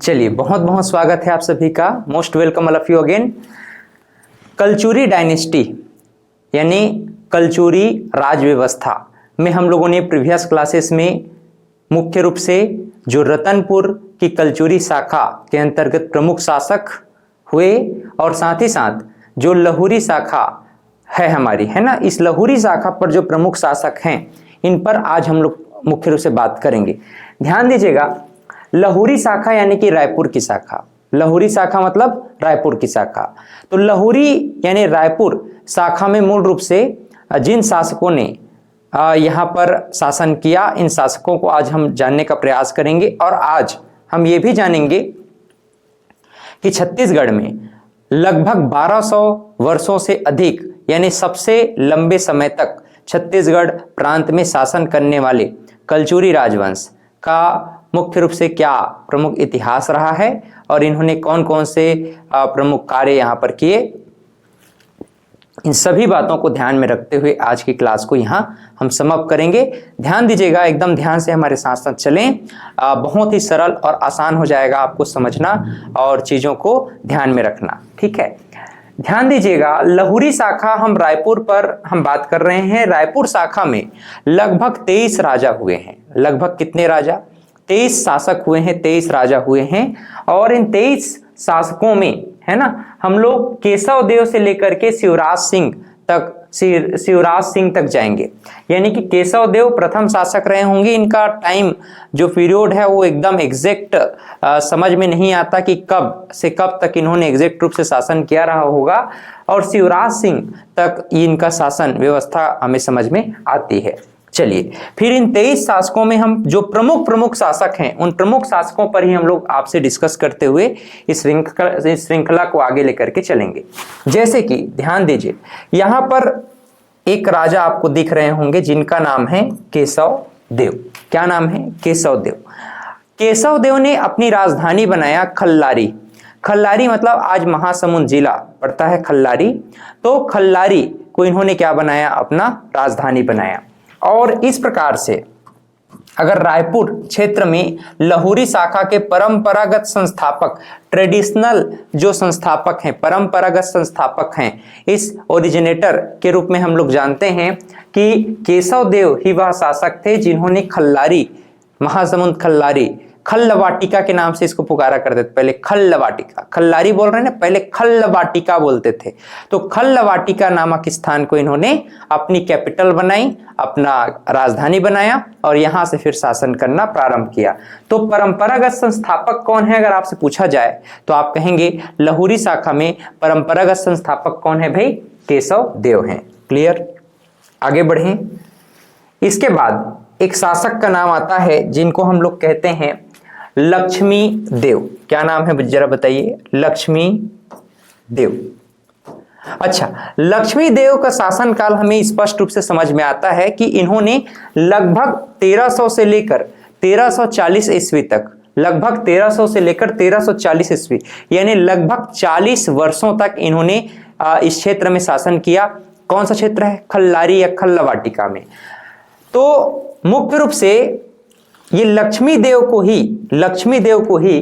चलिए, बहुत बहुत स्वागत है आप सभी का। Most welcome all of you again. Kalachuri dynasty यानी कलचुरी राज व्यवस्था में हम लोगों ने प्रीवियस क्लासेस में मुख्य रूप से जो रतनपुर की कलचुरी शाखा के अंतर्गत प्रमुख शासक हुए और साथ ही साथ जो लहुरी शाखा है हमारी, है ना, इस लहुरी शाखा पर जो प्रमुख शासक हैं इन पर आज हम लोग मुख्य रूप से बात करेंगे। ध्यान दीजिएगा, लहुरी शाखा यानी कि रायपुर की शाखा। लहुरी शाखा मतलब रायपुर की शाखा। तो लहुरी यानी रायपुर शाखा में मूल रूप से जिन शासकों ने यहाँ पर शासन किया, इन शासकों को आज हम जानने का प्रयास करेंगे। और आज हम ये भी जानेंगे कि छत्तीसगढ़ में लगभग 1200 वर्षों से अधिक यानी सबसे लंबे समय तक छत्तीसगढ़ प्रांत में शासन करने वाले कलचुरी राजवंश का मुख्य रूप से क्या प्रमुख इतिहास रहा है और इन्होंने कौन कौन से प्रमुख कार्य यहाँ पर किए, इन सभी बातों को ध्यान में रखते हुए आज की क्लास को यहाँ हम समाप्त करेंगे। ध्यान दीजिएगा, एकदम ध्यान से हमारे साथ साथ चलें। बहुत ही सरल और आसान हो जाएगा आपको समझना और चीज़ों को ध्यान में रखना, ठीक है। ध्यान दीजिएगा, लहुरी शाखा हम रायपुर पर हम बात कर रहे हैं। रायपुर शाखा में लगभग 23 राजा हुए हैं। लगभग कितने राजा? 23 शासक हुए हैं, 23 राजा हुए हैं। और इन 23 शासकों में, है ना, हम लोग केशव देव से लेकर के शिवराज सिंह तक जाएंगे। यानी कि केशव देव प्रथम शासक रहे होंगे। इनका टाइम जो पीरियड है वो एकदम एग्जैक्ट समझ में नहीं आता कि कब से कब तक इन्होंने एग्जैक्ट रूप से शासन किया रहा होगा। और शिवराज सिंह तक इनका शासन व्यवस्था हमें समझ में आती है। चलिए, फिर इन 23 शासकों में हम जो प्रमुख शासक हैं उन प्रमुख शासकों पर ही हम लोग आपसे डिस्कस करते हुए इस श्रृंखला को आगे लेकर के चलेंगे। जैसे कि ध्यान दीजिए, यहाँ पर एक राजा आपको दिख रहे होंगे जिनका नाम है केशव देव। क्या नाम है? केशव देव। केशव देव ने अपनी राजधानी बनाया खल्लारी। खल्लारी मतलब आज महासमुंद जिला पड़ता है खल्लारी। तो खल्लारी को इन्होंने क्या बनाया? अपना राजधानी बनाया। और इस प्रकार से अगर रायपुर क्षेत्र में लहुरी शाखा के परंपरागत संस्थापक, ट्रेडिशनल जो संस्थापक हैं, परंपरागत संस्थापक हैं, इस ओरिजिनेटर के रूप में हम लोग जानते हैं कि केशव देव ही वह शासक थे जिन्होंने खल्लारी, महासमुंद खल्लारी, खल्लवाटिका के नाम से इसको पुकारा करते थे। पहले खल्लवाटिका, खल्लारी बोल रहे हैं ना, पहले खल्लवाटिका बोलते थे। तो खल्लवाटिका नामक स्थान को इन्होंने अपनी कैपिटल बनाई, अपना राजधानी बनाया और यहां से फिर शासन करना प्रारंभ किया। तो परंपरागत संस्थापक कौन है अगर आपसे पूछा जाए तो आप कहेंगे लहुरी शाखा में परंपरागत संस्थापक कौन है भाई? केशव देव हैं। क्लियर? आगे बढ़ें। इसके बाद एक शासक का नाम आता है जिनको हम लोग कहते हैं लक्ष्मी देव। क्या नाम है जरा बताइए? लक्ष्मी देव। अच्छा, लक्ष्मी देव का शासन काल हमें स्पष्ट रूप से समझ में आता है कि इन्होंने लगभग 1300 से लेकर 1340 ईस्वी तक, लगभग 1300 से लेकर 1340 ईस्वी यानी लगभग 40 वर्षों तक इन्होंने इस क्षेत्र में शासन किया। कौन सा क्षेत्र है? खल्लारी या खल्लवाटिका में। तो मुख्य रूप से ये लक्ष्मी देव को ही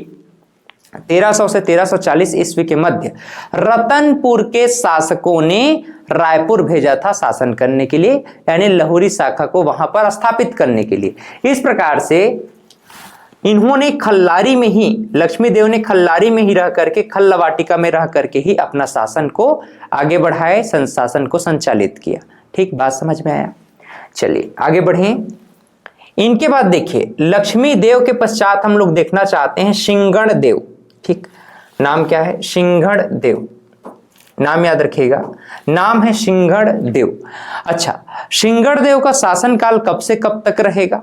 1300 से 1340 ईस्वी के मध्य रतनपुर के शासकों ने रायपुर भेजा था शासन करने के लिए, यानी लहुरी शाखा को वहां पर स्थापित करने के लिए। इस प्रकार से इन्होंने खल्लारी में ही, लक्ष्मी देव ने खल्लारी में ही रह करके, खल्लवाटिका में रह करके ही अपना शासन को आगे बढ़ाए, शासन को संचालित किया। ठीक बात समझ में आया? चलिए आगे बढ़ें। इनके बाद देखिए, लक्ष्मी देव के पश्चात हम लोग देखना चाहते हैं सिंहगण देव। ठीक, नाम क्या है? सिंहगण देव। नाम याद रखिएगा, नाम है सिंहगण देव। अच्छा, सिंहगण देव का शासनकाल कब से कब तक रहेगा?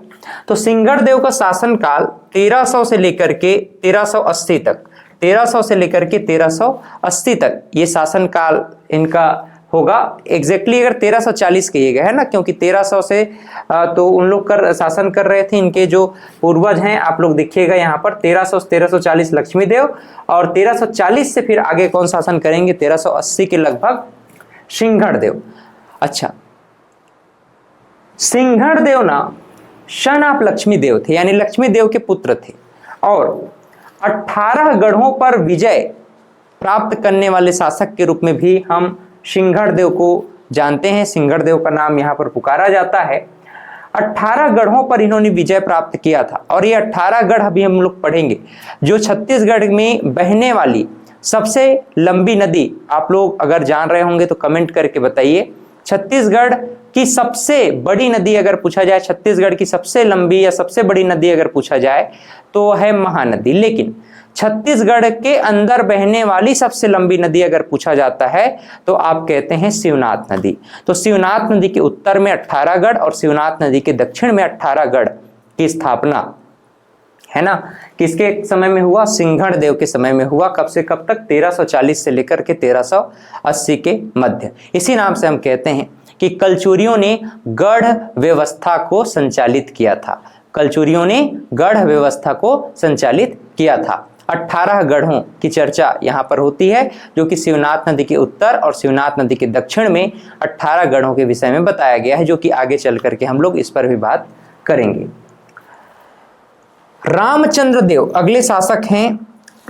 तो सिंहगण देव का शासनकाल 1300 से लेकर के 1380 तक, 1300 से लेकर के 1380 तक ये शासनकाल इनका होगा। एग्जैक्टली अगर 1340 कहिएगा, है ना, क्योंकि 1300 से तो उन लोग शासन कर रहे थे, इनके जो पूर्वज हैं आप लोग देखिएगा यहाँ पर 1300 से 1340 लक्ष्मी देव और 1340 से फिर आगे कौन शासन करेंगे? 1380 के लगभग सिंहगण देव। अच्छा, सिंहगण देव ना सन ऑफ लक्ष्मी देव थे, यानी लक्ष्मी देव के पुत्र थे। और 18 गढ़ों पर विजय प्राप्त करने वाले शासक के रूप में भी हम सिंघड़देव को जानते हैं। सिंघड़देव का नाम यहाँ पर पुकारा जाता है। 18 गढ़ों पर इन्होंने विजय प्राप्त किया था और ये 18 गढ़ अभी हम लोग पढ़ेंगे। जो छत्तीसगढ़ में बहने वाली सबसे लंबी नदी, आप लोग अगर जान रहे होंगे तो कमेंट करके बताइए। छत्तीसगढ़ की सबसे बड़ी नदी अगर पूछा जाए, छत्तीसगढ़ की सबसे लंबी या सबसे बड़ी नदी अगर पूछा जाए तो है महानदी। लेकिन छत्तीसगढ़ के अंदर बहने वाली सबसे लंबी नदी अगर पूछा जाता है तो आप कहते हैं शिवनाथ नदी। तो शिवनाथ नदी के उत्तर में 18 गढ़ और शिवनाथ नदी के दक्षिण में 18 गढ़ की स्थापना है ना, किसके समय में हुआ? सिंघड़देव के समय में हुआ। कब से कब तक? 1340 से लेकर के 1380 के मध्य। इसी नाम से हम कहते हैं कि कलचुरियों ने गढ़ व्यवस्था को संचालित किया था। कलचुरियों ने गढ़ व्यवस्था को संचालित किया था। 18 गढ़ों की चर्चा यहाँ पर होती है, जो कि शिवनाथ नदी के उत्तर और शिवनाथ नदी के दक्षिण में 18 गढ़ों के विषय में बताया गया है, जो कि आगे चल करके हम लोग इस पर भी बात करेंगे। रामचंद्र देव अगले शासक हैं।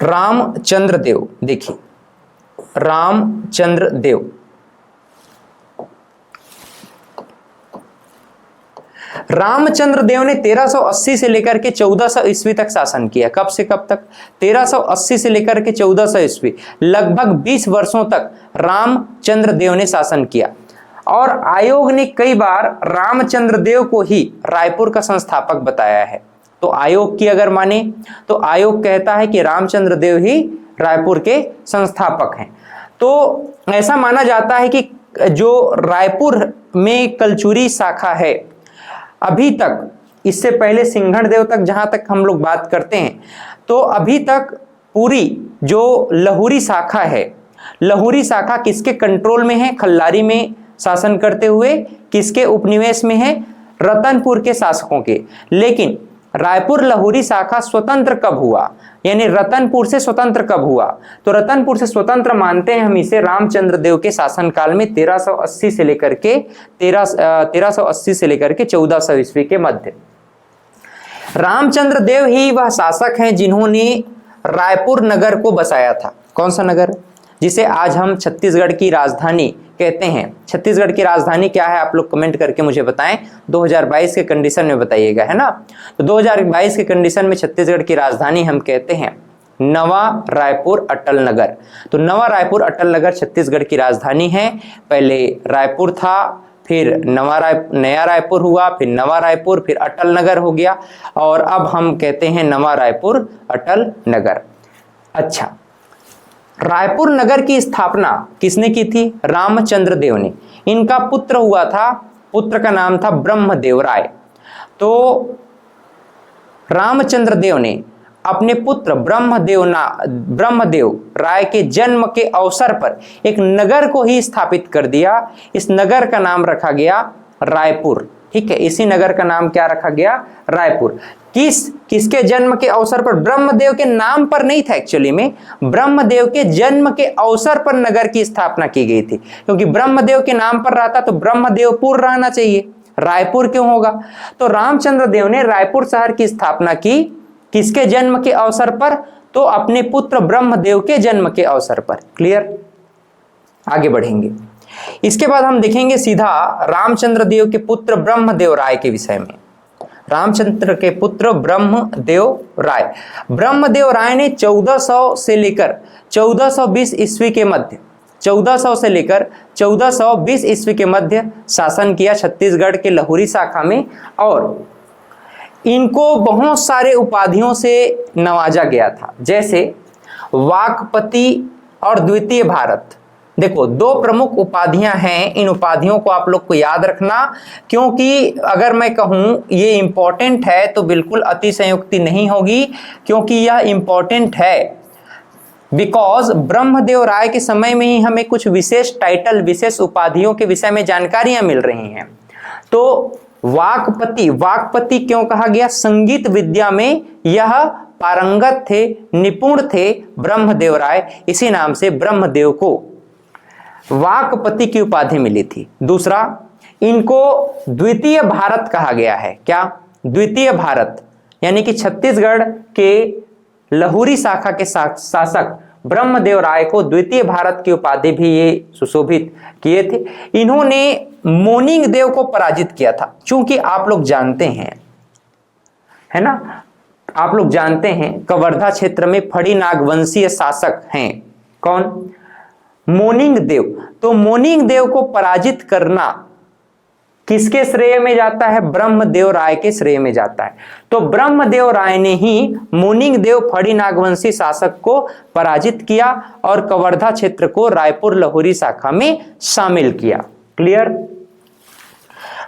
रामचंद्र देव, देखिए रामचंद्र देव। रामचंद्र देव ने 1380 से लेकर के 1400 ईस्वी तक शासन किया। कब से कब तक? 1380 से लेकर के 1400 ईस्वी, लगभग 20 वर्षों तक रामचंद्र देव ने शासन किया। और आयोग ने कई बार रामचंद्र देव को ही रायपुर का संस्थापक बताया है। तो आयोग की अगर माने तो आयोग कहता है कि रामचंद्र देव ही रायपुर के संस्थापक हैं। तो ऐसा माना जाता है कि जो रायपुर में कलचुरी शाखा है, अभी तक, इससे पहले सिंघड़देव तक जहां तक हम लोग बात करते हैं, तो अभी तक पूरी जो लहुरी शाखा है, लहुरी शाखा किसके कंट्रोल में है? खल्लारी में शासन करते हुए। किसके उपनिवेश में है? रतनपुर के शासकों के। लेकिन रायपुर लहुरी शाखा स्वतंत्र कब हुआ, यानी रतनपुर से स्वतंत्र कब हुआ? तो रतनपुर से स्वतंत्र मानते हैं हम इसे रामचंद्र देव के शासनकाल में 1380 से लेकर के 1400 ईस्वी के मध्य। रामचंद्र देव ही वह शासक हैं जिन्होंने रायपुर नगर को बसाया था। कौन सा नगर? जिसे आज हम छत्तीसगढ़ की राजधानी कहते हैं। छत्तीसगढ़ की राजधानी क्या है? आप लोग कमेंट करके मुझे बताएं। 2022 के कंडीशन में बताइएगा, है ना। तो 2022 के कंडीशन में छत्तीसगढ़ की राजधानी हम कहते हैं नवा रायपुर अटल नगर। तो नवा रायपुर अटल नगर छत्तीसगढ़ की राजधानी है। पहले रायपुर था, फिर नया रायपुर हुआ, फिर नवा रायपुर, फिर अटल नगर हो गया, और अब हम कहते हैं नवा रायपुर अटल नगर। अच्छा, रायपुर नगर की स्थापना किसने की थी? रामचंद्र देव ने। इनका पुत्र हुआ था, पुत्र का नाम था ब्रह्मदेव राय। तो रामचंद्र देव ने अपने पुत्र ब्रह्मदेव राय के जन्म के अवसर पर एक नगर को ही स्थापित कर दिया। इस नगर का नाम रखा गया रायपुर। ठीक है, इसी नगर का नाम क्या रखा गया? रायपुर। किसके जन्म के अवसर पर? ब्रह्मदेव के नाम पर नहीं था, एक्चुअली में ब्रह्मदेव के जन्म के अवसर पर नगर की स्थापना की गई थी। क्योंकि ब्रह्मदेव के नाम पर रहता तो ब्रह्मदेवपुर रहना चाहिए, रायपुर क्यों होगा? तो रामचंद्र देव ने रायपुर शहर की स्थापना की। किसके जन्म के अवसर पर? तो अपने पुत्र ब्रह्मदेव के जन्म के अवसर पर। क्लियर? आगे बढ़ेंगे। इसके बाद हम देखेंगे सीधा रामचंद्र देव के पुत्र ब्रह्मदेव राय के विषय में। रामचंद्र के पुत्र ब्रह्मदेव राय। ब्रह्मदेव राय ने 1400 से लेकर 1420 ईस्वी के मध्य, 1400 से लेकर 1420 ईस्वी के मध्य शासन किया छत्तीसगढ़ के लहुरी शाखा में। और इनको बहुत सारे उपाधियों से नवाजा गया था, जैसे वाकपति और द्वितीय भारत। देखो, दो प्रमुख उपाधियां हैं। इन उपाधियों को आप लोग को याद रखना, क्योंकि अगर मैं कहूं ये इंपॉर्टेंट है तो बिल्कुल अतिशयोक्ति नहीं होगी, क्योंकि यह इंपॉर्टेंट है। बिकॉज ब्रह्मदेव राय के समय में ही हमें कुछ विशेष टाइटल, विशेष उपाधियों के विषय में जानकारियां मिल रही हैं। तो वाकपति क्यों कहा गया? संगीत विद्या में यह पारंगत थे, निपुण थे ब्रह्मदेव राय। इसी नाम से ब्रह्मदेव को वाकपति की उपाधि मिली थी। दूसरा, इनको द्वितीय भारत कहा गया है। क्या? द्वितीय भारत, यानी कि छत्तीसगढ़ के लहुरी शाखा के शासक ब्रह्मदेव राय को द्वितीय भारत की उपाधि भी ये सुशोभित किए थे। इन्होंने मोनिंग देव को पराजित किया था। चूंकि आप लोग जानते हैं, है ना, आप लोग जानते हैं कवर्धा क्षेत्र में फड़ी नागवंशीय शासक हैं कौन? मोनिंग देव। तो मोनिंग देव को पराजित करना किसके श्रेय में जाता है? ब्रह्मदेव राय के श्रेय में जाता है। तो ब्रह्मदेव राय ने ही मोनिंग देव फड़ी नागवंशी शासक को पराजित किया और कवर्धा क्षेत्र को रायपुर लहुरी शाखा में शामिल किया। क्लियर?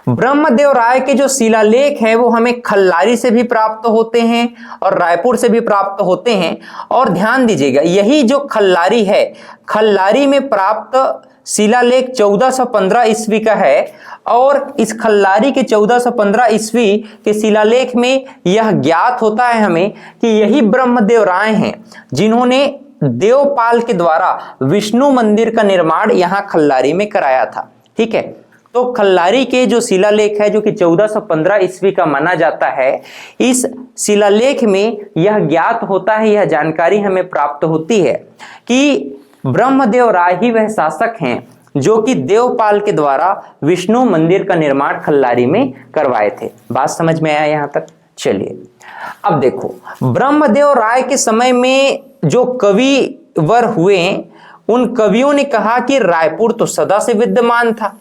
ब्रह्मदेव राय के जो शिलालेख हैं वो हमें खल्लारी से भी प्राप्त होते हैं और रायपुर से भी प्राप्त होते हैं। और ध्यान दीजिएगा, यही जो खल्लारी है, खल्लारी में प्राप्त शिलालेख 1415 ईस्वी का है और इस खल्लारी के 1415 ईस्वी के शिलालेख में यह ज्ञात होता है हमें कि यही ब्रह्मदेव राय हैं जिन्होंने देवपाल के द्वारा विष्णु मंदिर का निर्माण यहां खल्लारी में कराया था। ठीक है, तो खल्लारी के जो शिलालेख है जो कि 1415 ईस्वी का माना जाता है, इस शिलालेख में यह ज्ञात होता है, यह जानकारी हमें प्राप्त होती है कि ब्रह्मदेव राय ही वह शासक हैं जो कि देवपाल के द्वारा विष्णु मंदिर का निर्माण खल्लारी में करवाए थे। बात समझ में आया यहां तक? चलिए अब देखो, ब्रह्मदेव राय के समय में जो कविवर हुए उन कवियों ने कहा कि रायपुर तो सदा से विद्यमान था,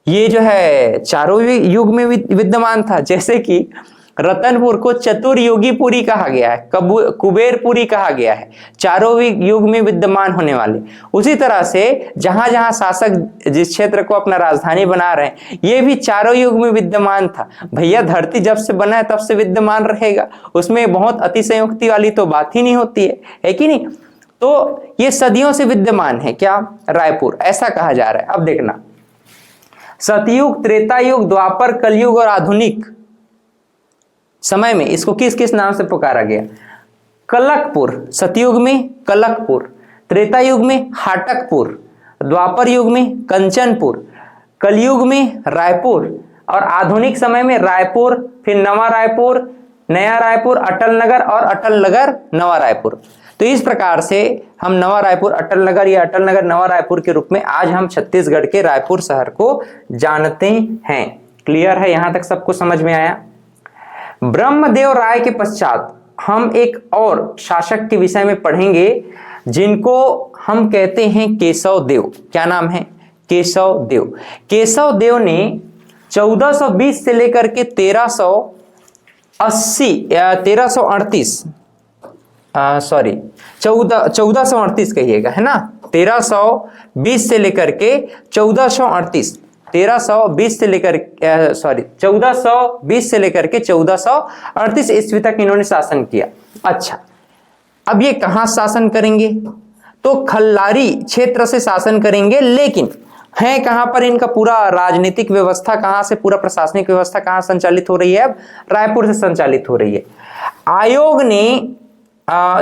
ये जो है चारों युग में विद्यमान था। जैसे कि रतनपुर को चतुर्युगीपुरी कहा गया है, कुबेरपुरी कहा गया है, चारों युग में विद्यमान होने वाले। उसी तरह से जहां जहां शासक जिस क्षेत्र को अपना राजधानी बना रहे हैं ये भी चारों युग में विद्यमान था। भैया धरती जब से बना है तब से विद्यमान रहेगा, उसमें बहुत अतिशयोक्ति वाली तो बात ही नहीं होती है कि नहीं? तो ये सदियों से विद्यमान है क्या? रायपुर, ऐसा कहा जा रहा है। अब देखना, सतयुग, त्रेता युग, द्वापर, कलयुग और आधुनिक समय में इसको किस किस नाम से पुकारा गया? कलकपुर। सतयुग में कलकपुर, त्रेता युग में हाटकपुर, द्वापर युग में कंचनपुर, कलयुग में रायपुर और आधुनिक समय में रायपुर, फिर नवा रायपुर, नया रायपुर, अटल नगर और अटल नगर नवा रायपुर। तो इस प्रकार से हम नवा रायपुर, अटल नगर या अटल नगर नवा रायपुर के रूप में आज हम छत्तीसगढ़ के रायपुर शहर को जानते हैं। क्लियर है? यहां तक सबको समझ में आया? ब्रह्मदेव राय के पश्चात हम एक और शासक के विषय में पढ़ेंगे जिनको हम कहते हैं केशव देव। क्या नाम है? केशव देव। केशव देव ने 1420 से लेकर के 1438 कहिएगा, है ना, 1320 से लेकर के 1438 1420 से लेकर के 1438 ईस्वी तक इन्होंने शासन किया। अच्छा, अब ये कहां शासन करेंगे? तो खल्लारी क्षेत्र से शासन करेंगे, लेकिन है कहां पर इनका पूरा राजनीतिक व्यवस्था, कहां से पूरा प्रशासनिक व्यवस्था कहां संचालित हो रही है? अब रायपुर से संचालित हो रही है। आयोग ने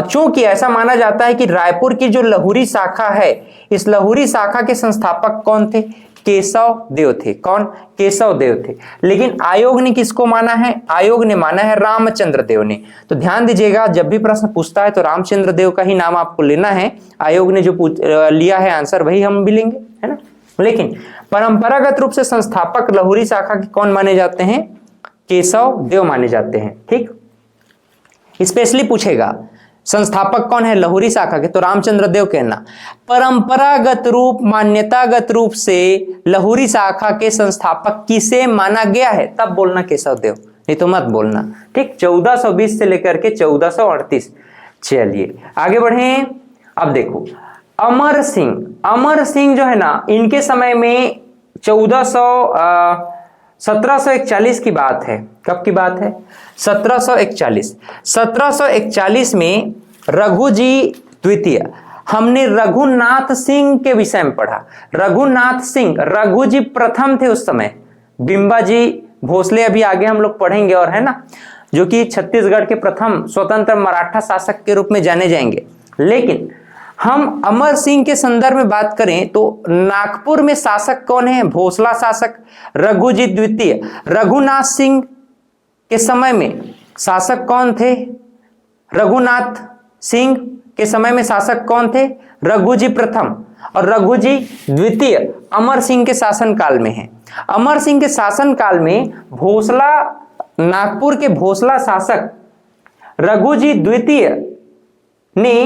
चूंकि ऐसा माना जाता है कि रायपुर की जो लहुरी शाखा है, इस लहुरी शाखा के संस्थापक कौन थे? केशव देव थे। कौन? केशव देव थे। लेकिन आयोग ने किसको माना है? आयोग ने माना है रामचंद्र देव ने। तो ध्यान दीजिएगा, जब भी प्रश्न पूछता है तो रामचंद्र देव का ही नाम आपको लेना है। आयोग ने जो लिया है आंसर वही हम भी लेंगे, है ना। लेकिन परंपरागत रूप से संस्थापक लहुरी शाखा के कौन माने जाते हैं? केशव देव माने जाते हैं। ठीक, स्पेशली पूछेगा संस्थापक कौन है लहुरी शाखा के, तो रामचंद्र देव कहना। परंपरागत रूप, मान्यतागत रूप से लहुरी शाखा के संस्थापक किसे माना गया है, तब बोलना केशव देव, नहीं तो मत बोलना। ठीक, 1420 से लेकर के 1438। चलिए आगे बढ़े। अब देखो, अमर सिंह जो है ना, इनके समय में 1741 की बात है। कब की बात है? 1741 में रघु जी द्वितीय, हमने रघुनाथ सिंह के विषय में पढ़ा। रघुनाथ सिंह, रघु जी प्रथम थे उस समय। बिंबा जी भोसले अभी आगे हम लोग पढ़ेंगे, और है ना, जो कि छत्तीसगढ़ के प्रथम स्वतंत्र मराठा शासक के रूप में जाने जाएंगे। लेकिन हम अमर सिंह के संदर्भ में बात करें तो नागपुर में शासक कौन है? भोसला शासक रघु जी द्वितीय। रघुनाथ सिंह के समय में शासक कौन थे? रघुनाथ सिंह के समय में शासक कौन थे? रघुजी प्रथम और रघुजी द्वितीय अमर सिंह के शासन काल में है। अमर सिंह के शासन काल में भोसला, नागपुर के भोसला शासक रघुजी द्वितीय ने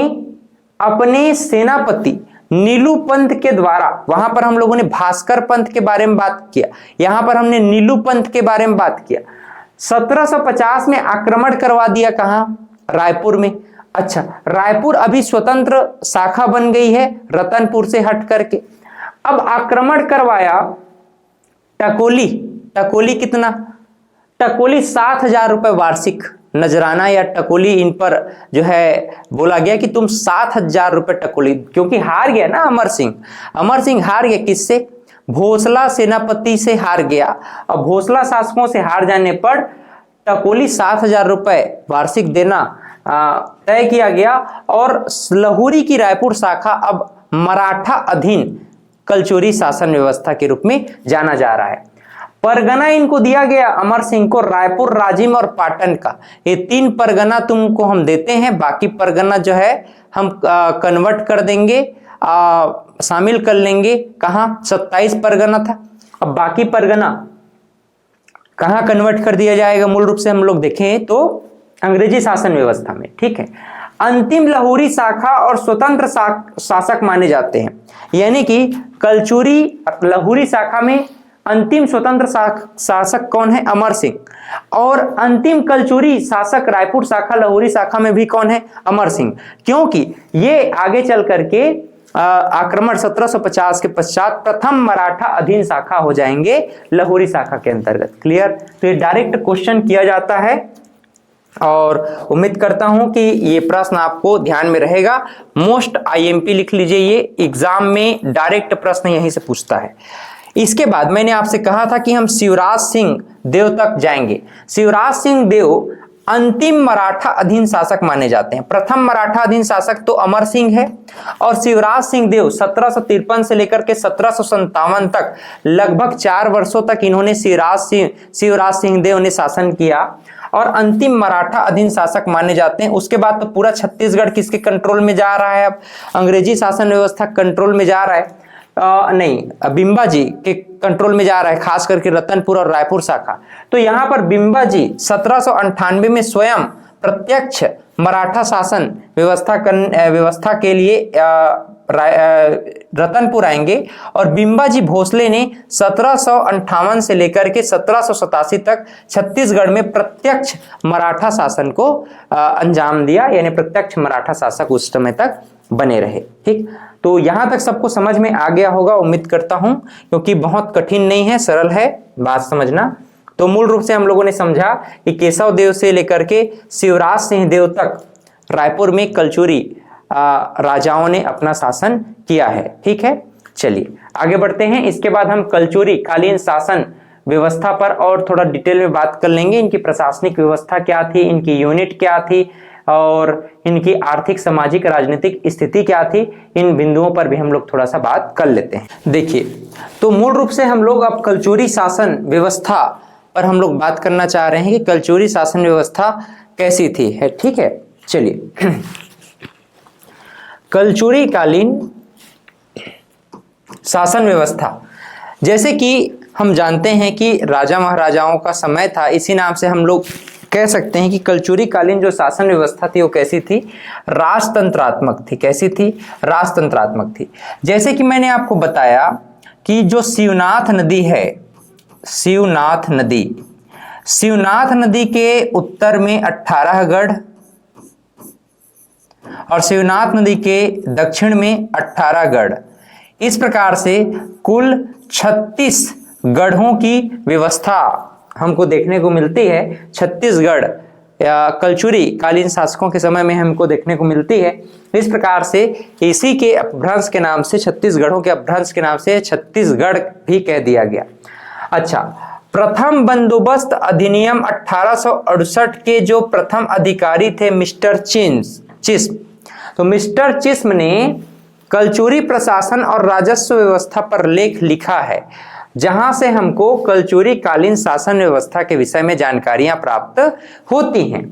अपने सेनापति नीलू पंत के द्वारा, वहां पर हम लोगों ने भास्कर पंत के बारे में बात किया, यहां पर हमने नीलू पंत के बारे में बात किया। 1750 में आक्रमण करवा दिया, कहां? रायपुर में। अच्छा, रायपुर अभी स्वतंत्र शाखा बन गई है रतनपुर से हट करके। अब आक्रमण करवाया टकोली। टकोली कितना? टकोली 7,000 रुपए वार्षिक नजराना या टकोली इन पर जो है बोला गया कि तुम 7,000 रुपए टकोली, क्योंकि हार गया ना अमर सिंह। अमर सिंह हार गया किससे? भोसला सेनापति से हार गया। अब भोसला शासकों से हार जाने पर टकोली 7,000 रुपए वार्षिक देना तय किया गया और लहुरी की रायपुर शाखा अब मराठा अधीन कलचुरी शासन व्यवस्था के रूप में जाना जा रहा है। परगना इनको दिया गया अमर सिंह को रायपुर, राजिम और पाटन का। ये 3 परगना तुमको हम देते हैं, बाकी परगना जो है हम कन्वर्ट कर देंगे, शामिल कर लेंगे। कहां? 27 परगना था, अब बाकी परगना कहां कन्वर्ट कर दिया जाएगा? मूल रूप से हम लोग देखें तो अंग्रेजी शासन व्यवस्था में। ठीक है, अंतिम लहुरी शाखा और स्वतंत्र शासक माने जाते हैं, यानी कि कलचुरी लहुरी शाखा में अंतिम स्वतंत्र शासक कौन है? अमर सिंह। और अंतिम कलचुरी शासक रायपुर शाखा लहुरी शाखा में भी कौन है? अमर सिंह, क्योंकि ये आगे चल करके आक्रमण 1750 के पश्चात प्रथम मराठा अधीन शाखा हो जाएंगे लहुरी शाखा के अंतर्गत। क्लियर? तो ये डायरेक्ट क्वेश्चन किया जाता है और उम्मीद करता हूं कि ये प्रश्न आपको ध्यान में रहेगा। मोस्ट आईएमपी लिख लीजिए, ये एग्जाम में डायरेक्ट प्रश्न यहीं से पूछता है। इसके बाद मैंने आपसे कहा था कि हम शिवराज सिंह देव तक जाएंगे। शिवराज सिंह देव अंतिम मराठा अधीन शासक माने जाते हैं। प्रथम मराठा अधीन शासक तो अमर सिंह है और शिवराज सिंह देव 1753 से लेकर के 1757 तक लगभग 4 वर्षों तक इन्होंने शिवराज सिंह देव ने शासन किया और अंतिम मराठा अधीन शासक माने जाते हैं। उसके बाद तो पूरा छत्तीसगढ़ किसके कंट्रोल में जा रहा है? अब अंग्रेजी शासन व्यवस्था कंट्रोल में जा रहा है, नहीं बिंबाजी के कंट्रोल में जा रहा है, खास करके रतनपुर और रायपुर शाखा। तो यहां पर बिंबाजी 1798 में स्वयं प्रत्यक्ष मराठा शासन व्यवस्था के लिए रतनपुर आएंगे और बिंबाजी भोसले ने 1758 से लेकर के 1787 तक छत्तीसगढ़ में प्रत्यक्ष मराठा शासन को अंजाम दिया, यानी प्रत्यक्ष मराठा शासक उस समय तक बने रहे। ठीक, तो यहां तक सबको समझ में आ गया होगा उम्मीद करता हूं, क्योंकि बहुत कठिन नहीं है, सरल है बात समझना। तो मूल रूप से हम लोगों ने समझा कि केशव देव से लेकर के शिवराज सिंह देव तक रायपुर में कलचुरी राजाओं ने अपना शासन किया है। ठीक है, चलिए आगे बढ़ते हैं। इसके बाद हम कलचुरी कालीन शासन व्यवस्था पर और थोड़ा डिटेल में बात कर लेंगे। इनकी प्रशासनिक व्यवस्था क्या थी, इनकी यूनिट क्या थी और इनकी आर्थिक, सामाजिक, राजनीतिक स्थिति क्या थी, इन बिंदुओं पर भी हम लोग थोड़ा सा बात कर लेते हैं। देखिए, तो मूल रूप से हम लोग अब कलचुरी शासन व्यवस्था पर हम लोग बात करना चाह रहे हैं कि कलचुरी शासन व्यवस्था कैसी थी है। ठीक है, चलिए कलचुरी कालीन शासन व्यवस्था, जैसे कि हम जानते हैं कि राजा महाराजाओं का समय था, इसी नाम से हम लोग कह सकते हैं कि कलचुरी कालीन जो शासन व्यवस्था थी वो कैसी थी? राजतंत्रात्मक थी। कैसी थी? राजतंत्रात्मक थी। जैसे कि मैंने आपको बताया कि जो शिवनाथ नदी है, शिवनाथ नदी के उत्तर में 18 गढ़ और शिवनाथ नदी के दक्षिण में 18 गढ़, इस प्रकार से कुल 36 गढ़ों की व्यवस्था हमको देखने को मिलती है। छत्तीसगढ़ या कलचुरी कालीन शासकों के समय में हमको देखने को मिलती है। इस प्रकार से इसी के अपभ्रंश के नाम से, छत्तीसगढ़ों के अपभ्रंश के नाम से छत्तीसगढ़ भी कह दिया गया। अच्छा, प्रथम बंदोबस्त अधिनियम 1868 के जो प्रथम अधिकारी थे मिस्टर चिस्म, तो मिस्टर चिस्म ने कलचुरी प्रशासन और राजस्व व्यवस्था पर लेख लिखा है, जहां से हमको कलचुरी कालीन शासन व्यवस्था के विषय में जानकारियां प्राप्त होती हैं।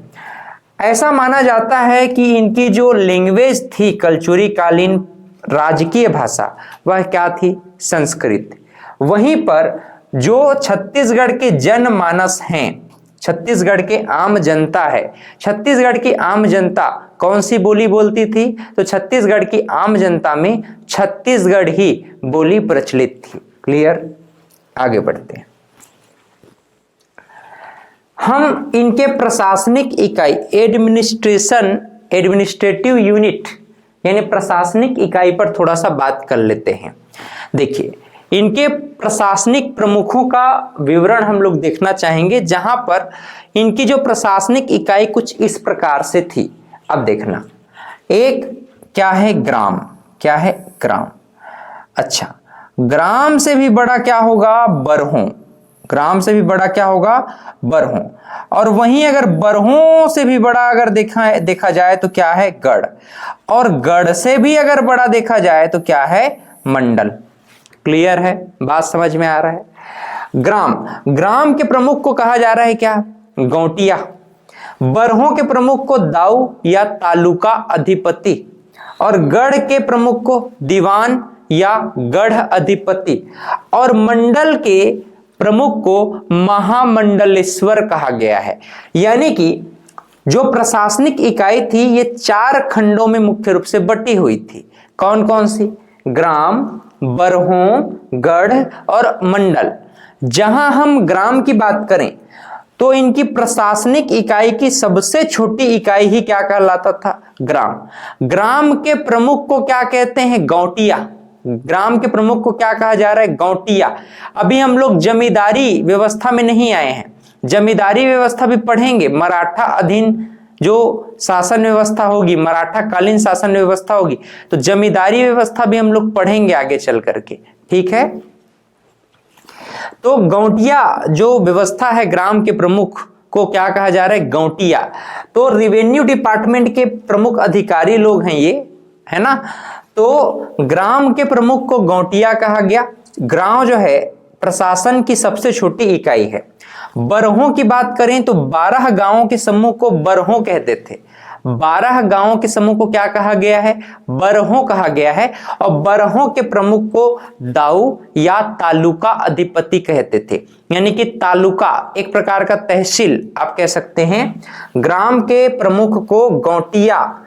ऐसा माना जाता है कि इनकी जो लैंग्वेज थी कलचुरी कालीन राजकीय भाषा, वह क्या थी? संस्कृत। वहीं पर जो छत्तीसगढ़ के जनमानस हैं, छत्तीसगढ़ के आम जनता है, छत्तीसगढ़ की आम जनता कौन सी बोली बोलती थी? तो छत्तीसगढ़ की आम जनता में छत्तीसगढ़ ही बोली प्रचलित थी। क्लियर? आगे बढ़ते हैं। हम इनके प्रशासनिक इकाई एडमिनिस्ट्रेटिव यूनिट यानी प्रशासनिक इकाई पर थोड़ा सा बात कर लेते हैं। देखिए, इनके प्रशासनिक प्रमुखों का विवरण हम लोग देखना चाहेंगे, जहां पर इनकी जो प्रशासनिक इकाई कुछ इस प्रकार से थी। अब देखना, एक क्या है? ग्राम। क्या है? ग्राम। अच्छा, ग्राम से भी बड़ा क्या होगा? बरहों। ग्राम से भी बड़ा क्या होगा? बरहों। और वहीं अगर बरहों से भी बड़ा अगर देखा जाए तो क्या है? गढ़। और गढ़ से भी अगर बड़ा देखा जाए तो क्या है? मंडल। क्लियर है? बात समझ में आ रहा है? ग्राम के प्रमुख को कहा जा रहा है क्या? गौटिया। बरहों के प्रमुख को दाऊ या तालुका अधिपति, और गढ़ के प्रमुख को दीवान या गढ़ अधिपति, और मंडल के प्रमुख को महामंडलेश्वर कहा गया है। यानी कि जो प्रशासनिक इकाई थी ये 4 खंडों में मुख्य रूप से बटी हुई थी। कौन कौन सी? ग्राम, बरहों, गढ़ और मंडल। जहां हम ग्राम की बात करें तो इनकी प्रशासनिक इकाई की सबसे छोटी इकाई ही क्या कहलाता था? ग्राम। ग्राम के प्रमुख को क्या कहते हैं? गौटिया। ग्राम के प्रमुख को क्या कहा जा रहा है? गौटिया। अभी हम लोग जमींदारी व्यवस्था में नहीं आए हैं, जमींदारी व्यवस्था भी पढ़ेंगे। मराठा अधीन जो शासन व्यवस्था होगी, मराठा कालीन शासन व्यवस्था होगी, तो जमींदारी व्यवस्था भी हम लोग पढ़ेंगे आगे चल करके। ठीक है? तो गौटिया जो व्यवस्था है, ग्राम के प्रमुख को क्या कहा जा रहा है? गौटिया। तो रेवेन्यू डिपार्टमेंट के प्रमुख अधिकारी लोग हैं ये, है ना? तो ग्राम के प्रमुख को गौटिया कहा गया। गांव जो है प्रशासन की सबसे छोटी इकाई है। बरहों की बात करें तो 12 गांवों के समूह को बरहों कहते थे। 12 गांवों के समूह को क्या कहा गया है? बरहों कहा गया है। और बरहों के प्रमुख को दाऊ या तालुका अधिपति कहते थे। यानी कि तालुका एक प्रकार का तहसील आप कह सकते हैं। ग्राम के प्रमुख को गौटिया,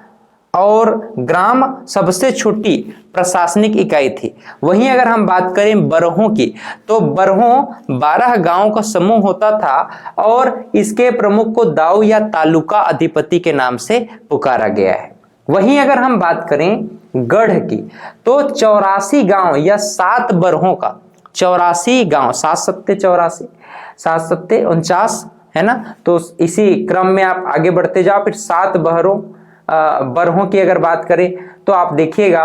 और ग्राम सबसे छोटी प्रशासनिक इकाई थी। वहीं अगर हम बात करें बरहों की, तो बरहों 12 गांवों का समूह होता था और इसके प्रमुख को दाऊ या तालुका अधिपति के नाम से पुकारा गया है। वहीं अगर हम बात करें गढ़ की, तो 84 गांव या 7 बरहों का 84 गांव, 7 सत्ते 84, 7 सत्ते 49, है ना? तो इसी क्रम में आप आगे बढ़ते जाओ। फिर 7 बरहों की अगर बात करें तो आप देखिएगा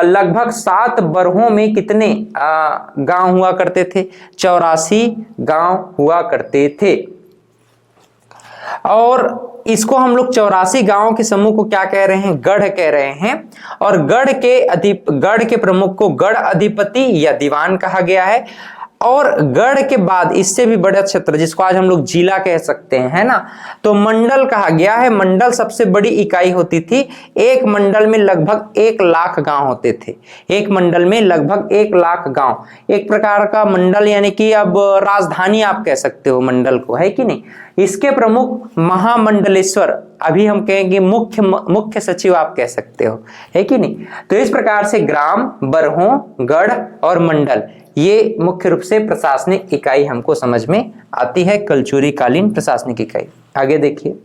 लगभग 7 बरहों में कितने गांव हुआ करते थे? 84 गांव हुआ करते थे। और इसको हम लोग 84 गांवों के समूह को क्या कह रहे हैं? गढ़ कह रहे हैं। और गढ़ के प्रमुख को गढ़ अधिपति या दीवान कहा गया है। और गढ़ के बाद इससे भी बड़ा क्षेत्र जिसको आज हम लोग जिला कह सकते हैं, है ना, तो मंडल कहा गया है। मंडल सबसे बड़ी इकाई होती थी। एक मंडल में लगभग 1 लाख गांव होते थे। एक मंडल में लगभग 1 लाख गांव, एक प्रकार का मंडल, यानी कि अब राजधानी आप कह सकते हो मंडल को, है कि नहीं। इसके प्रमुख महामंडलेश्वर, अभी हम कहेंगे मुख्य सचिव आप कह सकते हो, है कि नहीं। तो इस प्रकार से ग्राम, बरहों, गढ़ और मंडल ये मुख्य रूप से प्रशासनिक इकाई हमको समझ में आती है, कलचुरी कालीन प्रशासनिक इकाई। आगे देखिए,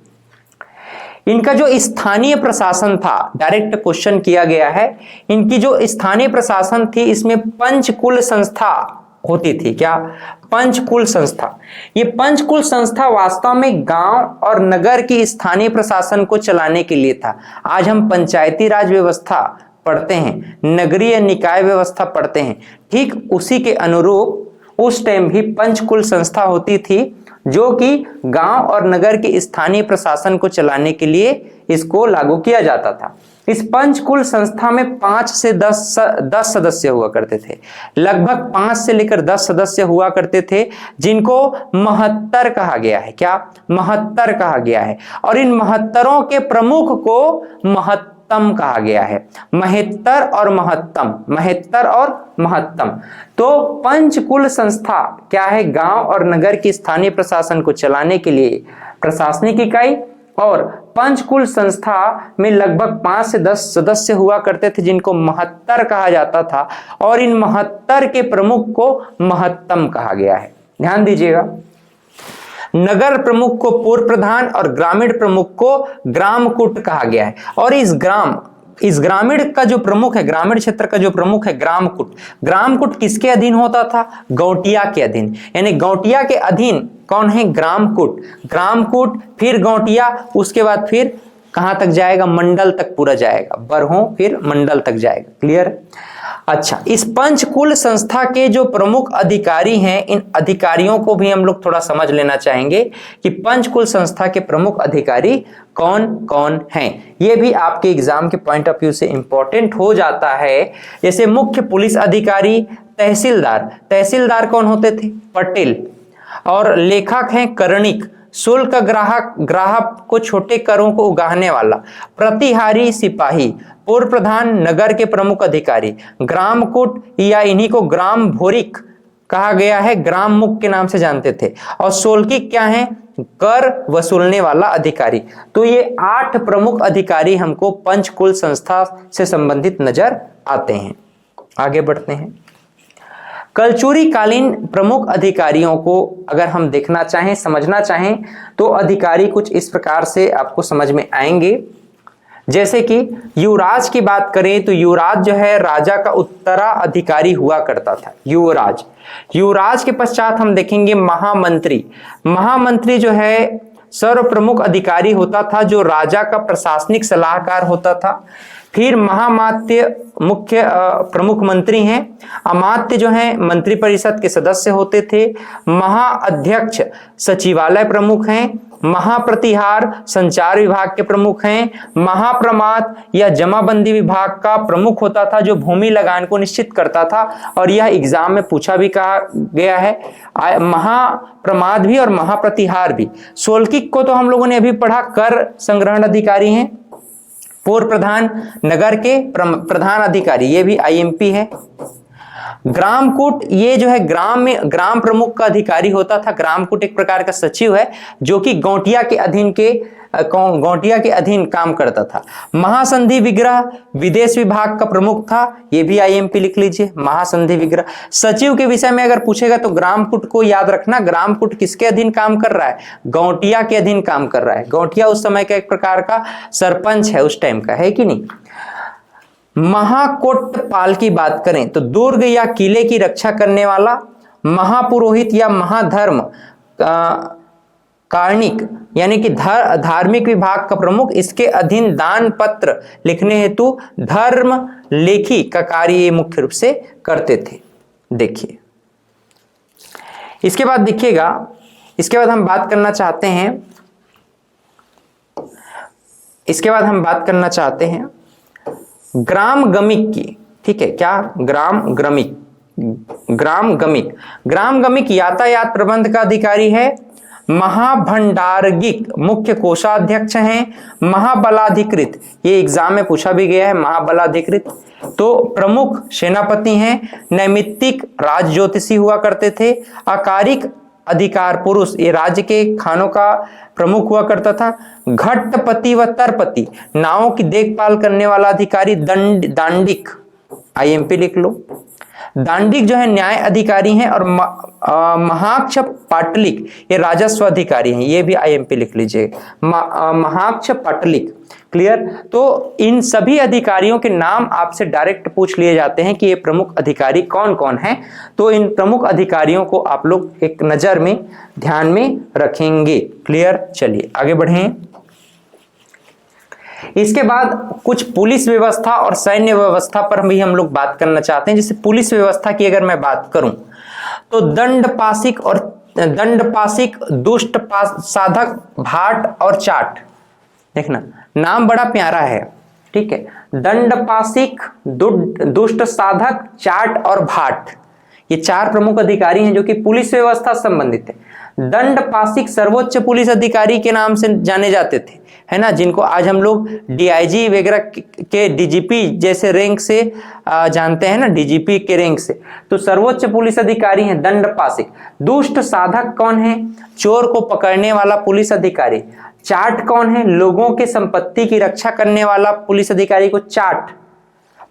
इनका जो स्थानीय प्रशासन था, डायरेक्ट क्वेश्चन किया गया है। इनकी जो स्थानीय प्रशासन थी इसमें पंचकुल संस्था होती थी। क्या? पंचकुल संस्था। ये पंचकुल संस्था वास्तव में गांव और नगर की स्थानीय प्रशासन को चलाने के लिए था। आज हम पंचायती राज व्यवस्था पढ़ते हैं, नगरीय निकाय व्यवस्था पढ़ते हैं, ठीक उसी के अनुरूप उस टाइम भी पंचकुल संस्था होती थी, जो कि गांव और नगर के स्थानीय प्रशासन को चलाने के लिए इसको लागू किया जाता था। इस पंचकुल संस्था में 5 से 10 सदस्य हुआ करते थे। लगभग 5 से लेकर 10 सदस्य हुआ करते थे, जिनको महत्तर कहा गया है। क्या? महत्तर कहा गया है। और इन महत्तरों के प्रमुख को महत्तम कहा गया है। महत्तर और महत्तम, महत्तर और महत्तम। तो पंचकुल संस्था क्या है? गांव और नगर की स्थानीय प्रशासन को चलाने के लिए प्रशासनिक इकाई, और पंचकुल संस्था में लगभग 5 से 10 सदस्य हुआ करते थे, जिनको महत्तर कहा जाता था, और इन महत्तर के प्रमुख को महत्तम कहा गया है। ध्यान दीजिएगा, नगर प्रमुख को पूर्व प्रधान और ग्रामीण प्रमुख को ग्रामकुट कहा गया है। और इस ग्रामीण का जो प्रमुख है, ग्रामीण क्षेत्र का जो प्रमुख है ग्रामकुट, ग्रामकुट किसके अधीन होता था? गौटिया के अधीन। यानी गौटिया के अधीन कौन है? ग्रामकुट। ग्रामकुट, फिर गौटिया, उसके बाद फिर कहां तक जाएगा? मंडल तक पूरा जाएगा, बरहों फिर मंडल तक जाएगा। क्लियर? अच्छा, इस पंचकुल संस्था के जो प्रमुख अधिकारी हैं, इन अधिकारियों को भी हम लोग थोड़ा समझ लेना चाहेंगे कि पंचकुल संस्था के प्रमुख अधिकारी कौन कौन हैं। ये भी आपके एग्जाम के पॉइंट ऑफ व्यू से इंपॉर्टेंट हो जाता है। जैसे मुख्य पुलिस अधिकारी, तहसीलदार, तहसीलदार कौन होते थे? पटेल। और लेखक हैं कर्णिक, शुल्क ग्राहक को छोटे करों को उगाहने वाला, प्रतिहारी सिपाही, पूर्व प्रधान, नगर के प्रमुख अधिकारी, ग्रामकुट या इन्हीं को ग्राम भोरिक कहा गया है, ग्राम मुख के नाम से जानते थे। और सोलकिक क्या है? कर वसूलने वाला अधिकारी। तो ये 8 प्रमुख अधिकारी हमको पंचकुल संस्था से संबंधित नजर आते हैं। आगे बढ़ते हैं। कलचुरी कालीन प्रमुख अधिकारियों को अगर हम देखना चाहें, समझना चाहें, तो अधिकारी कुछ इस प्रकार से आपको समझ में आएंगे। जैसे कि युवराज की बात करें तो युवराज जो है राजा का उत्तराधिकारी हुआ करता था। युवराज, युवराज के पश्चात हम देखेंगे महामंत्री। महामंत्री जो है सर्व प्रमुख अधिकारी होता था, जो राजा का प्रशासनिक सलाहकार होता था। फिर महामात्य मुख्य प्रमुख मंत्री हैं। अमात्य जो हैं मंत्रिपरिषद के सदस्य होते थे। महाअध्यक्ष सचिवालय प्रमुख हैं। महाप्रतिहार संचार विभाग के प्रमुख हैं। महाप्रमाद या जमाबंदी विभाग का प्रमुख होता था, जो भूमि लगान को निश्चित करता था, और यह एग्जाम में पूछा भी कहा गया है। महाप्रमाद भी और महाप्रतिहार भी। सोलकिक को तो हम लोगों ने अभी पढ़ा, कर संग्रहण अधिकारी हैं। पूर्व प्रधान, नगर के प्रधान अधिकारी, ये भी आईएमपी है। ग्रामकुट, ये जो है ग्राम में ग्राम प्रमुख का अधिकारी होता था। ग्रामकुट एक प्रकार का सचिव है, जो कि गौटिया के अधीन काम करता था। महासंधि विग्रह विदेश विभाग का प्रमुख था, ये भी आईएमपी लिख लीजिए। महासंधि विग्रह सचिव के विषय में अगर पूछेगा तो ग्रामकुट को याद रखना। ग्रामकुट किसके अधीन काम कर रहा है? गौटिया के अधीन काम कर रहा है। गौटिया उस समय का एक प्रकार का सरपंच है, उस टाइम का, है कि नहीं। महाकोटपाल की बात करें तो दुर्ग या किले की रक्षा करने वाला। महापुरोहित या महाधर्म कार्णिक यानी कि धार्मिक विभाग का प्रमुख, इसके अधीन दान पत्र लिखने हेतु धर्म लेखी का कार्य ये मुख्य रूप से करते थे। देखिए इसके बाद देखिएगा, इसके बाद हम बात करना चाहते हैं ग्राम गमिक की। ठीक है, क्या? ग्राम गमिक यातायात प्रबंध का अधिकारी है। महाभंडारगिक मुख्य कोषाध्यक्ष हैं। महाबलाधिकृत, ये एग्जाम में पूछा भी गया है, महाबलाधिकृत तो प्रमुख सेनापति हैं। नैमित्तिक राज ज्योतिषी हुआ करते थे। अकारिक अधिकार पुरुष, ये राज्य के खानों का प्रमुख हुआ करता था। घट्टपति व तरपति, नावों की देखभाल करने वाला अधिकारी। दांडिक, आईएमपी लिख लो। दांडिक जो है न्याय अधिकारी हैं। और महाक्ष पाटलिक, ये राजस्व अधिकारी हैं, ये भी आईएमपी लिख लीजिए। महाक्ष पाटलिक। क्लियर? तो इन सभी अधिकारियों के नाम आपसे डायरेक्ट पूछ लिए जाते हैं कि ये प्रमुख अधिकारी कौन कौन हैं। तो इन प्रमुख अधिकारियों को आप लोग एक नजर में ध्यान में रखेंगे। क्लियर? चलिए आगे बढ़ें। इसके बाद कुछ पुलिस व्यवस्था और सैन्य व्यवस्था पर भी हम लोग बात करना चाहते हैं। जैसे पुलिस व्यवस्था की अगर मैं बात करूं तो दंडपाशिक, दुष्ट साधक, भाट और चाट। देखना नाम बड़ा प्यारा है। ठीक है। दंडपासिक, दुष्ट साधक, चाट और भाट, ये चार प्रमुख अधिकारी हैं जो कि पुलिस व्यवस्था से संबंधित है। दंडपासिक सर्वोच्च पुलिस अधिकारी के नाम से जाने जाते थे, है ना, जिनको आज हम लोग डीआईजी वगैरह के डीजीपी जैसे रैंक से जानते हैं ना, डीजीपी के रैंक से। तो सर्वोच्च पुलिस अधिकारी हैं दंडपासिक। दुष्ट साधक कौन है? चोर को पकड़ने वाला पुलिस अधिकारी। चाट कौन है? लोगों के संपत्ति की रक्षा करने वाला पुलिस अधिकारी को चाट।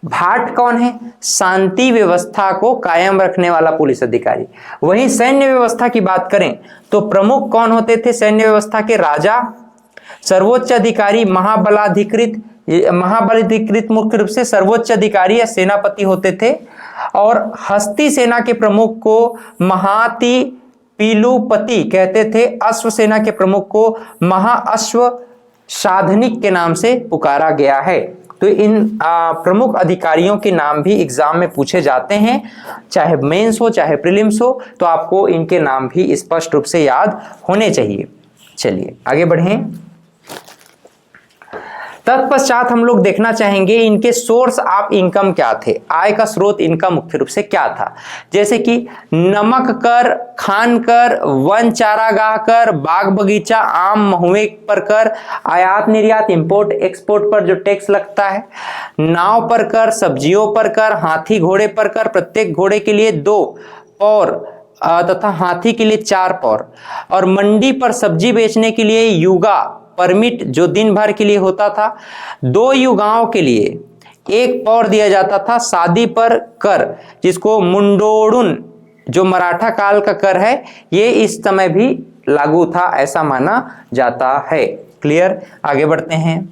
भाट कौन है? शांति व्यवस्था को कायम रखने वाला पुलिस अधिकारी। वहीं सैन्य व्यवस्था की बात करें तो प्रमुख कौन होते थे सैन्य व्यवस्था के? राजा। सर्वोच्च अधिकारी महाबलाधिकृत मुख्य रूप से सर्वोच्च अधिकारी या सेनापति होते थे। और हस्ती सेना के प्रमुख को महाति पीलुपति कहते थे। अश्व सेना के प्रमुख को महाअश्व साधनिक के नाम से पुकारा गया है। तो इन प्रमुख अधिकारियों के नाम भी एग्जाम में पूछे जाते हैं, चाहे मेंस हो चाहे प्रीलिम्स हो, तो आपको इनके नाम भी स्पष्ट रूप से याद होने चाहिए। चलिए आगे बढ़ें। तत्पश्चात हम लोग देखना चाहेंगे इनके सोर्स ऑफ इनकम क्या थे, आय का स्रोत इनका मुख्य रूप से क्या था। जैसे कि नमक कर, खान कर, वन चारागाह कर, बाग बगीचा, आम महुए पर कर, आयात निर्यात इंपोर्ट एक्सपोर्ट पर जो टैक्स लगता है, नाव पर कर, सब्जियों पर कर, हाथी घोड़े पर कर, प्रत्येक घोड़े के लिए 2 पौर तथा हाथी के लिए 4 पौर, और मंडी पर सब्जी बेचने के लिए युगा परमिट जो दिन भर के लिए होता था, 2 युगाओं के लिए 1 पौर दिया जाता था। शादी पर कर जिसको मुंडोड़ुन जो मराठा काल का कर है, ये इस समय भी लागू था ऐसा माना जाता है। क्लियर? आगे बढ़ते हैं।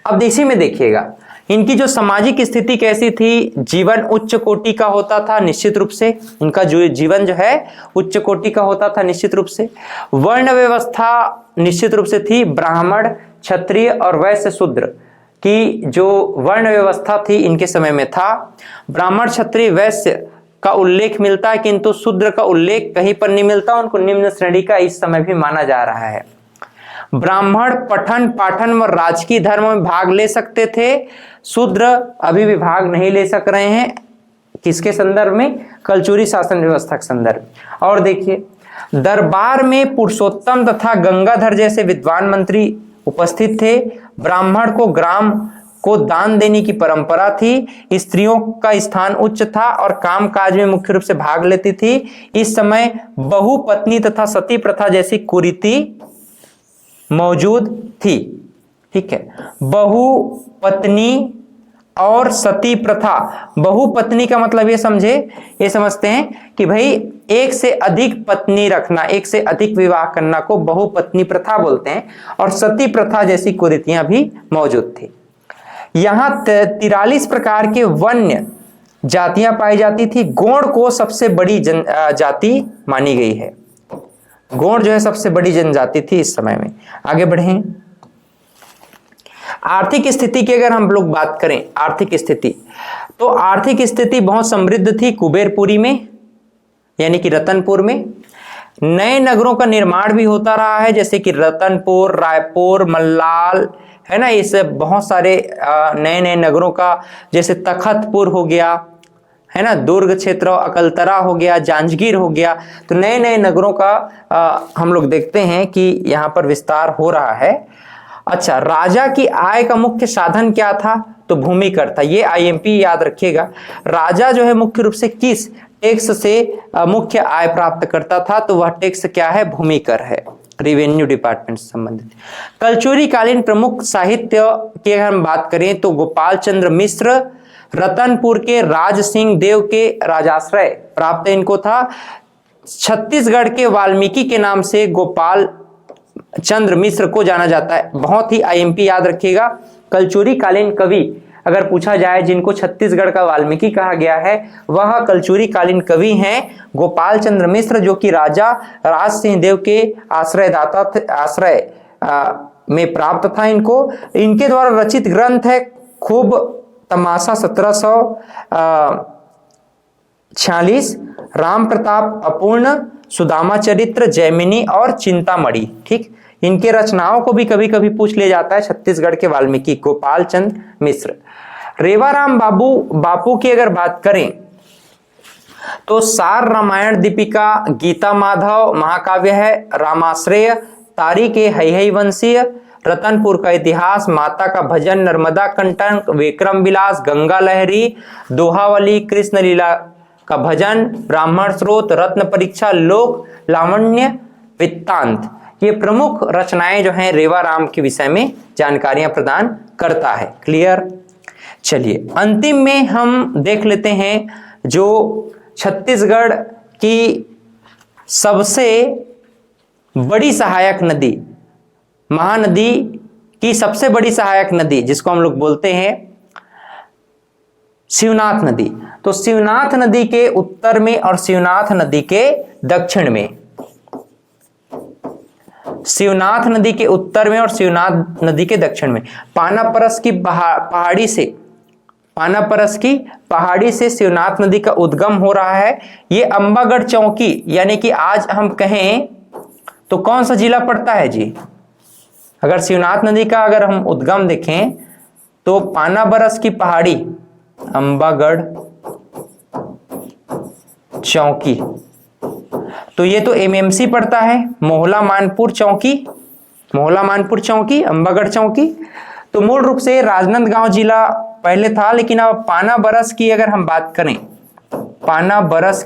अब इसी में देखिएगा इनकी जो सामाजिक स्थिति कैसी थी। जीवन उच्च कोटि का होता था निश्चित रूप से, इनका जो जीवन जो है उच्च कोटि का होता था निश्चित रूप से। वर्ण व्यवस्था निश्चित रूप से थी, ब्राह्मण, क्षत्रिय और वैश्य शूद्र की जो वर्ण व्यवस्था थी इनके समय में था। ब्राह्मण, क्षत्रिय, वैश्य का उल्लेख मिलता है किंतु शूद्र का उल्लेख कहीं पर नहीं मिलता, उनको निम्न श्रेणी का इस समय भी माना जा रहा है। ब्राह्मण पठन पाठन व राजकीय धर्म में भाग ले सकते थे, शूद्र अभी भी भाग नहीं ले सक रहे हैं। किसके संदर्भ में? कलचुरी शासन व्यवस्था के संदर्भ। और देखिए दरबार में पुरुषोत्तम तथा गंगाधर जैसे विद्वान मंत्री उपस्थित थे। ब्राह्मण को ग्राम को दान देने की परंपरा थी। स्त्रियों का स्थान उच्च था और कामकाज में मुख्य रूप से भाग लेती थी। इस समय बहुपत्नी तथा सती प्रथा जैसी कुरीति मौजूद थी। ठीक है, बहुपत्नी और सती प्रथा। बहुपत्नी का मतलब ये समझते हैं कि भाई एक से अधिक पत्नी रखना, एक से अधिक विवाह करना को बहुपत्नी प्रथा बोलते हैं। और सती प्रथा जैसी कुरीतियां भी मौजूद थी। यहाँ 43 प्रकार के वन्य जातियां पाई जाती थी। गोंड को सबसे बड़ी जाति मानी गई है। गोंड जो है सबसे बड़ी जनजाति थी इस समय में। आगे बढ़ें। आर्थिक स्थिति की अगर हम लोग बात करें, आर्थिक स्थिति, तो आर्थिक स्थिति बहुत समृद्ध थी कुबेरपुरी में, यानी कि रतनपुर में। नए नगरों का निर्माण भी होता रहा है, जैसे कि रतनपुर, रायपुर, मल्लाल, है ना, इस बहुत सारे नए नए नगरों का, जैसे तखतपुर हो गया, है ना, दुर्ग क्षेत्र, अकलतरा हो गया, जांजगीर हो गया। तो नए नए नगरों का हम लोग देखते हैं कि यहाँ पर विस्तार हो रहा है। अच्छा, राजा की आय का मुख्य साधन क्या था? तो भूमि कर था। ये आईएमपी याद रखिएगा। राजा जो है मुख्य रूप से किस टैक्स से मुख्य आय प्राप्त करता था? तो वह टैक्स क्या है? भूमि कर है, रेवेन्यू डिपार्टमेंट से संबंधित। कलचुरी कालीन प्रमुख साहित्य की अगर हम बात करें तो गोपाल चंद्र मिश्र, रतनपुर के राज सिंह देव के राजाश्रय प्राप्त इनको था। छत्तीसगढ़ के वाल्मीकि के नाम से गोपाल चंद्र मिश्र को जाना जाता है। बहुत ही आईएमपी याद रखिएगा। कलचुरी कालीन कवि अगर पूछा जाए जिनको छत्तीसगढ़ का वाल्मीकि कहा गया है, वह कलचुरी कालीन कवि हैं गोपाल चंद्र मिश्र, जो कि राजा राज सिंह देव के आश्रय में प्राप्त था इनको। इनके द्वारा रचित ग्रंथ है खूब तमाशा 1746, राम प्रताप अपूर्ण, सुदामा चरित्र, जैमिनी और चिंतामणि। ठीक, इनके रचनाओं को भी कभी कभी पूछ लिया जाता है। छत्तीसगढ़ के वाल्मीकि गोपाल चंद मिश्र। रेवाराम बापू की अगर बात करें तो सार रामायण दीपिका, गीता माधव महाकाव्य है, रामाश्रय, तारीख ए हई वंशीय, रतनपुर का इतिहास, माता का भजन, नर्मदा कंटक, विक्रम विलास, गंगा लहरी, दोहावली, कृष्ण लीला का भजन, ब्राह्मण स्रोत, रत्न परीक्षा, लोक लावण्य, वृत्तांत, ये प्रमुख रचनाएं जो हैं रेवाराम के विषय में जानकारियां प्रदान करता है। क्लियर। चलिए अंतिम में हम देख लेते हैं जो छत्तीसगढ़ की सबसे बड़ी सहायक नदी, महानदी की सबसे बड़ी सहायक नदी जिसको हम लोग बोलते हैं शिवनाथ नदी। तो शिवनाथ नदी के उत्तर में और शिवनाथ नदी के दक्षिण में, शिवनाथ नदी के उत्तर में और शिवनाथ नदी के दक्षिण में पानापरस की पहाड़ी से शिवनाथ नदी का उद्गम हो रहा है। ये अंबागढ़ चौकी यानी कि आज हम कहें तो कौन सा जिला पड़ता है जी? अगर शिवनाथ नदी का अगर हम उद्गम देखें तो पानाबरस की पहाड़ी, अंबागढ़ चौकी, तो ये तो एमएमसी पड़ता है, मोहला मानपुर चौकी, अंबागढ़ चौकी। तो मूल रूप से राजनांदगांव जिला पहले था, लेकिन अब पानाबरस की अगर हम बात करें, पानाबरस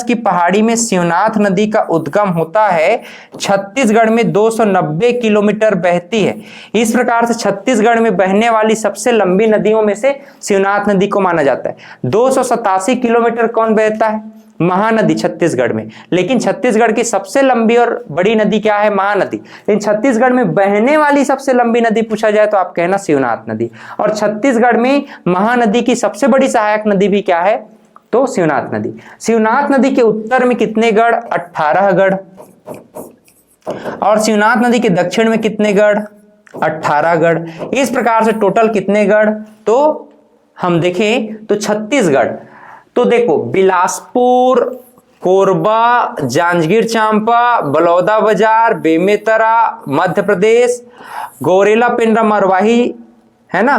की पहाड़ी में शिवनाथ नदी का उद्गम होता है। छत्तीसगढ़ में 290 किलोमीटर बहती है। इस प्रकार से छत्तीसगढ़ में बहने वाली सबसे लंबी नदियों में से शिवनाथ नदी को माना जाता है। 287 किलोमीटर कौन बहता है? महानदी छत्तीसगढ़ में। लेकिन छत्तीसगढ़ की सबसे लंबी और बड़ी नदी क्या है? महानदी। लेकिन छत्तीसगढ़ में बहने वाली सबसे लंबी नदी पूछा जाए तो आप कहना शिवनाथ नदी। और छत्तीसगढ़ में महानदी की सबसे बड़ी सहायक नदी भी क्या है? तो शिवनाथ नदी। शिवनाथ नदी के उत्तर में कितने गढ़? 18 गढ़। और शिवनाथ नदी के दक्षिण में कितने गढ़? 18 गढ़। इस प्रकार से टोटल कितने गढ़? तो हम देखें तो 36 गढ़। तो देखो बिलासपुर, कोरबा, जांजगीर चांपा, बलौदा बाजार, बेमेतरा मध्य प्रदेश, गौरेला पेंड्रा मरवाही है ना,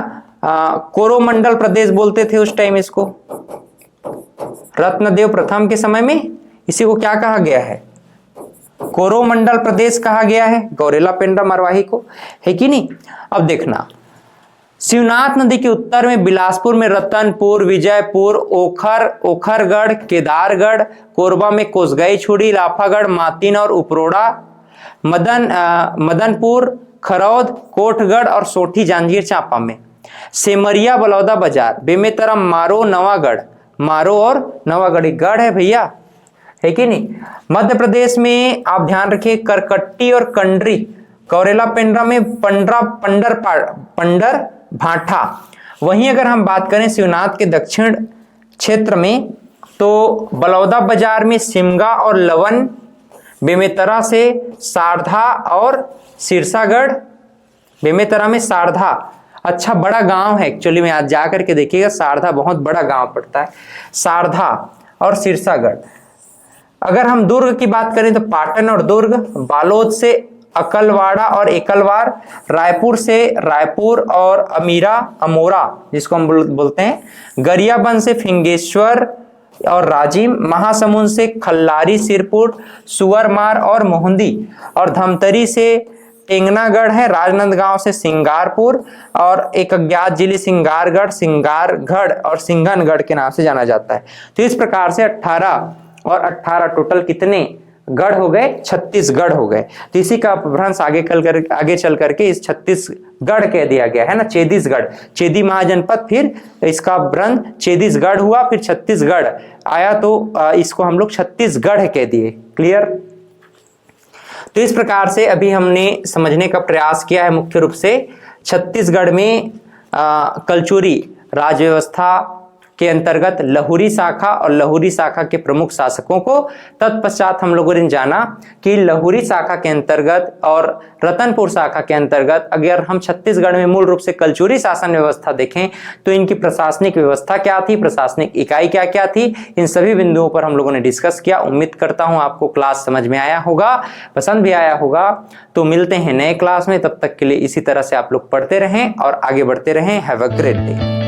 कोरोमंडल प्रदेश बोलते थे उस टाइम इसको, रत्नदेव प्रथम के समय में इसी को क्या कहा गया है? कोरोमंडल प्रदेश कहा गया है, गौरेला पेंड्रा मरवाही को, है कि नहीं? अब देखना, शिवनाथ नदी के उत्तर में बिलासपुर में रतनपुर, विजयपुर, ओखरगढ़, केदारगढ़, कोरबा में कोसगई छुड़ी, लाफागढ़, मातिन और उपरोड़ा, मदनपुर, खरौद, कोटगढ़ और सोठी जांजगीर चांपा में, सेमरिया, बलौदा बाजार, बेमेतरा, मारो, नवागढ़, मारो और नवागढ़ गढ़ है भैया, है कि नहीं? मध्य प्रदेश में आप ध्यान रखिए करकट्टी और कंडरी, गौरेला पेंड्रा में पंडर भाठा। वहीं अगर हम बात करें शिवनाथ के दक्षिण क्षेत्र में तो बलौदा बाजार में सिमगा और लवन, बेमेतरा से सारधा और सिरसागढ़, बेमेतरा में सारधा अच्छा बड़ा गांव है एक्चुअली में, आज जाकर के देखिएगा सारधा बहुत बड़ा गांव पड़ता है, सारधा और सिरसागढ़। अगर हम दुर्ग की बात करें तो पाटन और दुर्ग, बालोद से अकलवाड़ा और एकलवार, रायपुर से रायपुर और अमोरा जिसको हम बोलते हैं, गरियाबंद से फिंगेश्वर और राजिम, महासमुंद से खल्लारी, सिरपुर, सुअरमार और मोहंदी, और धमतरी से टेंगनागढ़ है, राजनांदगांव से सिंगारपुर, और एक अज्ञात जिले सिंगारगढ़ और सिंघनगढ़ के नाम से जाना जाता है। तो इस प्रकार से 18 और 18 टोटल कितने गढ़ हो गए? 36 गढ़ हो गए। तो इसी का अपभ्रंश आगे चल करके इस छत्तीसगढ़ कह दिया गया है ना, छत्तीसगढ़, चेदी महाजनपद, फिर इसका भ्रंश छत्तीसगढ़ हुआ, फिर छत्तीसगढ़ आया तो इसको हम लोग छत्तीसगढ़ कह दिए। क्लियर? तो इस प्रकार से अभी हमने समझने का प्रयास किया है मुख्य रूप से छत्तीसगढ़ में कलचुरी राज व्यवस्था के अंतर्गत लहुरी शाखा और लहुरी शाखा के प्रमुख शासकों को। तत्पश्चात हम लोगों ने जाना कि लहुरी शाखा के अंतर्गत और रतनपुर शाखा के अंतर्गत अगर हम छत्तीसगढ़ में मूल रूप से कलचुरी शासन व्यवस्था देखें तो इनकी प्रशासनिक व्यवस्था क्या थी, प्रशासनिक इकाई क्या क्या थी, इन सभी बिंदुओं पर हम लोगों ने डिस्कस किया। उम्मीद करता हूं आपको क्लास समझ में आया होगा, पसंद भी आया होगा। तो मिलते हैं नए क्लास में, तब तक के लिए इसी तरह से आप लोग पढ़ते रहें और आगे बढ़ते रहें। Have a great day.